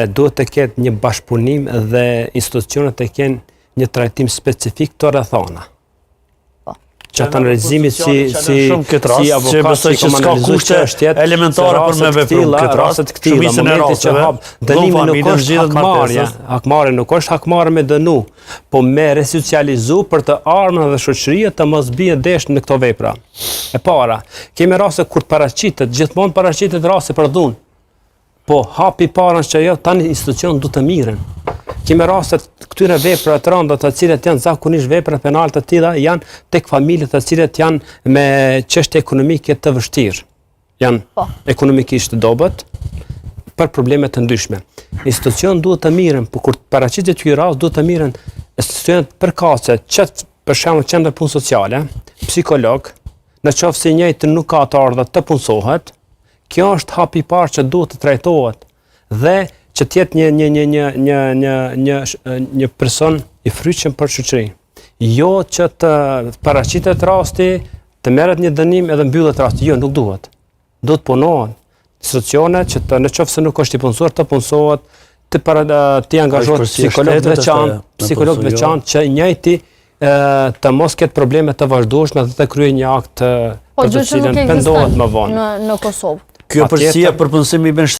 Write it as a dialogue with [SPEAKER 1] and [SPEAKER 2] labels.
[SPEAKER 1] Duhet të ketë një bashkëpunim dhe institucionet të kenë një trajtim specifik të rrethana. Që të analizimit si avokat që kom analizu që është jetë
[SPEAKER 2] elementare për me vepru këtë rast, shumicën e rasteve,
[SPEAKER 1] dënimi nuk është hakmarrje. Hakmarrje nuk është hakmarrje me dënu, po me resocializu për të armën dhe shoqëria të mos bie desh në këto vepra. E para, kemi raste kur paraqitet, gjithmonë paraqitet raste për dhunë. Po hapi parën që jo, tani institucion du të miren. Kemi rastet këtyre vepra të rënda të cilet janë zakonisht vepra penale të tilla janë tek familjet të cilet janë me çështje ekonomike të vështirë. Janë ekonomikisht dobët për probleme të ndryshme. Institucion duhet të miren, por kur paraqitet ky rast duhet të miren institucionet përkatëse, që për shembull qendra punë sociale, psikolog, nëse njëjtë nuk ka të ardha të punësohet. Kjo është hapi i parë që duhet të trajtohet dhe që të jetë një person i fryqëm për shoqërinë. Jo që të paraqitet rasti, të merret një dënim edhe mbyllet rasti. Jo, nuk duhet. Duhet punohen institucione që nëse nuk është i punësuar të punësohet, të angazhohet psikolog veçantë që njëjti të mos ketë probleme të vazhdueshme dhe të kryejë një akt për të cilën pendohet më vonë.
[SPEAKER 3] Në Kosovë.
[SPEAKER 2] Kjo përgjigje për punësim i bën